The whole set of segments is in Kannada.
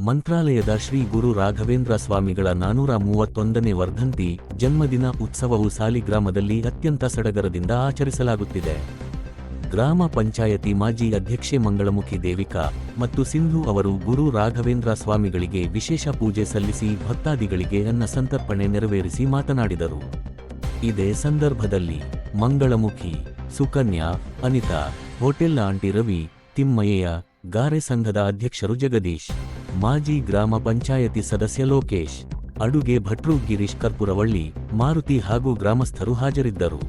ಮಂತ್ರಾಲಯದ ಶ್ರೀ ಗುರು ರಾಘವೇಂದ್ರ ಸ್ವಾಮಿಗಳ 431ನೇ ವರ್ಧಂತಿ ಜನ್ಮದಿನ ಉತ್ಸವವು ಸಾಲಿಗ್ರಾಮದಲ್ಲಿ ಅತ್ಯಂತ ಸಡಗರದಿಂದ ಆಚರಿಸಲಾಗುತ್ತಿದೆ. ಗ್ರಾಮ ಪಂಚಾಯತಿ ಮಾಜಿ ಅಧ್ಯಕ್ಷೆ ಮಂಗಳಮುಖಿ ದೇವಿಕಾ ಮತ್ತು ಸಿಂಧು ಅವರು ಗುರು ರಾಘವೇಂದ್ರ ಸ್ವಾಮಿಗಳಿಗೆ ವಿಶೇಷ ಪೂಜೆ ಸಲ್ಲಿಸಿ ಭಕ್ತಾದಿಗಳಿಗೆ ಅನ್ನ ಸಂತರ್ಪಣೆ ನೆರವೇರಿಸಿ ಮಾತನಾಡಿದರು. ಇದೇ ಸಂದರ್ಭದಲ್ಲಿ ಮಂಗಳಮುಖಿ, ಸುಕನ್ಯಾ, ಅನಿತಾ, ಹೋಟೆಲ್ನ ಆಂಟಿ ರವಿ, ತಿಮ್ಮಯ್ಯ, ಗಾರೆ ಸಂಘದ ಅಧ್ಯಕ್ಷರು ಜಗದೀಶ್, ಮಾಜಿ ಗ್ರಾಮ ಪಂಚಾಯತಿ ಸದಸ್ಯ ಲೋಕೇಶ್, ಅಡುಗೆ ಭಟ್ರು ಗಿರೀಶ್ ಕರ್ಪುರವಳ್ಳಿ, ಮಾರುತಿ ಹಾಗೂ ಗ್ರಾಮಸ್ಥರು ಹಾಜರಿದ್ದರು.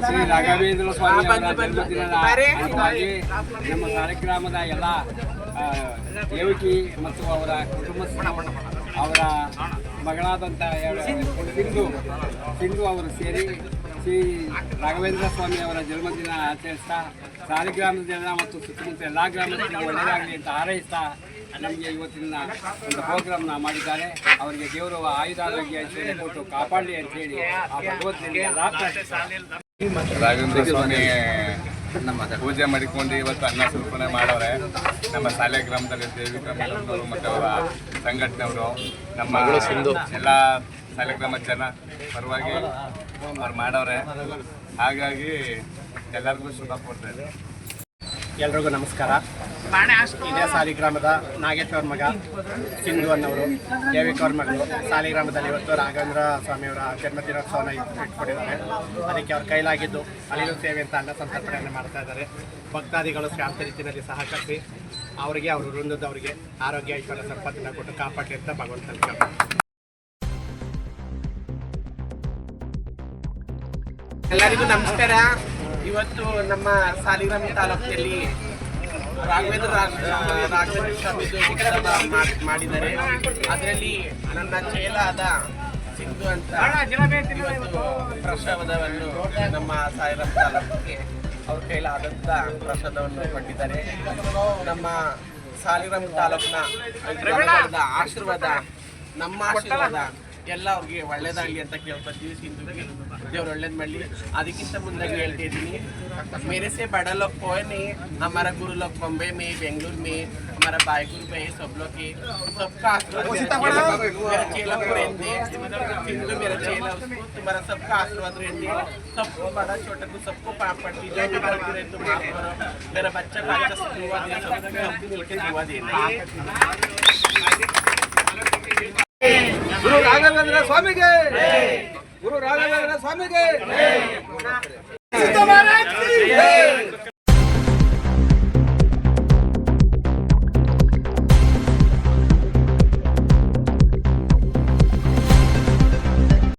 ಶ್ರೀ ರಾಘವೇಂದ್ರ ಸ್ವಾಮಿ ಅಂಗವಾಗಿ ನಮ್ಮ ಸಾಲಿಗ್ರಾಮದ ಎಲ್ಲ ದೇವಕಿ ಮತ್ತು ಅವರ ಕುಟುಂಬ ಅವರ ಮಗಳಾದಂಥ ಸಿಂಧು ಅವರು ಸೇರಿ ಶ್ರೀ ರಾಘವೇಂದ್ರ ಸ್ವಾಮಿ ಅವರ ಜನ್ಮದಿನ ಆಚರಿಸ್ತಾ ಸಾಲಿಗ್ರಾಮದ ಜನ ಮತ್ತು ಸುತ್ತಮುತ್ತ ಎಲ್ಲ ಗ್ರಾಮಸ್ಥರಿಗೆ ಒಳ್ಳೆಯದಾಗಲಿ ಅಂತ ಹಾರೈಸ್ತಾ ನಮಗೆ ಇವತ್ತಿನ ಒಂದು ಪ್ರೋಗ್ರಾಮ್ನ ಮಾಡಿದ್ದಾರೆ. ಅವರಿಗೆ ದೇವರು ಆಯುಧಾರೋಗ್ಯ ಐಶ್ವರ್ಯ ಕೊಟ್ಟು ಕಾಪಾಡಲಿ ಅಂತೇಳಿ ಆ ಭಗವದ್ಗೀತೆ ರಾಘವೇಂದ್ರ ಸ್ವಾಮಿ ಪೂಜೆ ಮಾಡಿಕೊಂಡು ಇವತ್ತು ಅನ್ನ ಸಂತರ್ಪಣೆ ಮಾಡವ್ರೆ. ನಮ್ಮ ಶಾಲೆ ಗ್ರಾಮದಲ್ಲಿ ದೇವಿಕಾ ಮೇಡಮ್ನವರು ಮತ್ತು ಅವರ ಸಂಘಟನೆಯವರು ನಮ್ಮ ಎಲ್ಲ ಶಾಲೆ ಗ್ರಾಮದ ಜನ ಪರವಾಗಿ ಅವ್ರು ಮಾಡವ್ರೆ. ಹಾಗಾಗಿ ಎಲ್ಲರಿಗೂ ಶುಭ ಕೊಡ್ತಾರೆ. ಎಲ್ರಿಗೂ ನಮಸ್ಕಾರ. ಇದೇ ಸಾಲಿಗ್ರಾಮದ ನಾಗೇಶ್ವರ ಮಗ ಸಿಂಧು ಅನ್ನೋರು, ದೇವಿಕವ್ರ ಮಗಳು ಸಾಲಿಗ್ರಾಮದಲ್ಲಿ ಇವತ್ತು ರಾಘವೇಂದ್ರ ಸ್ವಾಮಿಯವರ ಜನ್ಮದಿನೋತ್ಸವನ ಇಟ್ಕೊಂಡಿದ್ದಾರೆ. ಅದಕ್ಕೆ ಅವ್ರ ಕೈಲಾಗಿದ್ದು ಅಳಿಲು ಸೇವೆ ಅಂತ ಅನ್ನ ಸಂತರ್ಪಣೆಯನ್ನು ಮಾಡ್ತಾ ಇದ್ದಾರೆ. ಭಕ್ತಾದಿಗಳು ಶಾಂತ ರೀತಿಯಲ್ಲಿ ಸಹಕರಿಸಿ ಅವರಿಗೆ ಅವರು ವೃಂದದವರಿಗೆ ಆರೋಗ್ಯ ಐಶ್ವರ್ಯ ಸಂಪತ್ತನ್ನು ಕೊಟ್ಟು ಕಾಪಾಡಲಿ ಅಂತ ಭಗವಂತನ. ಎಲ್ಲರಿಗೂ ನಮಸ್ಕಾರ. ಇವತ್ತು ನಮ್ಮ ಸಾಲಿಗ್ರಾಮ ತಾಲೂಕಿನಲ್ಲಿ ರಾಘವೇಂದ್ರ ಸ್ವಾಮಿದು ಉತ್ಸವ ಮಾಡಿದ್ದಾರೆ. ಅದರಲ್ಲಿ ನನ್ನ ಚೇಲಾದ ಸಿಂಧು ಅಂತ ಇವತ್ತು ಪ್ರಸಾದವನ್ನು ನಮ್ಮ ಸಾಲಿಗ್ರಾಮ ತಾಲೂಕಿಗೆ ಅವ್ರ ಕೈಲಾದಂಥ ಪ್ರಸಾದವನ್ನು ಕೊಟ್ಟಿದ್ದಾರೆ. ನಮ್ಮ ಸಾಲಿಗ್ರಾಮ ತಾಲೂಕಿನ ಗ್ರಾಮದ ಆಶೀರ್ವಾದ, ನಮ್ಮ ಆಶೀರ್ವಾದ ಎಲ್ಲ ಅವ್ರಿಗೆ ಒಳ್ಳೇದಾಗಲಿ ಅಂತ ಕೇಳ್ಕೊತೀವಿ. ಸಿಂಧುಗೆ ದೇವ್ರು ಒಳ್ಳೇದು ಮಾಡಲಿ. ಅದಕ್ಕಿಂತ ಮುಂದಾಗಿ ಹೇಳ್ತಾ इದ್ದೀನಿ, मेरे से बड़ा लोग कोई नहीं, हमारा गुरु लोग बॉम्बे में, बेंगलुरु में, हमारा भाई गुरु भाई सब लोग के सबका मेरा चेला को रहने सिंधु मेरा चेला, उसको तुम्हारा सबका आशीर्वाद रहने, सबको बड़ा छोटा को सबको पाप पड़ती जो भी गलती रहे तो माफ करो. मेरा बच्चा का अच्छा दुआ दे, सबको मिलकर दुआ देना. ಗುರು ರಾಘವೇಂದ್ರ ಸ್ವಾಮಿಗೆ, ಗುರು ರಾಘವೇಂದ್ರ ಸ್ವಾಮಿಗೆ.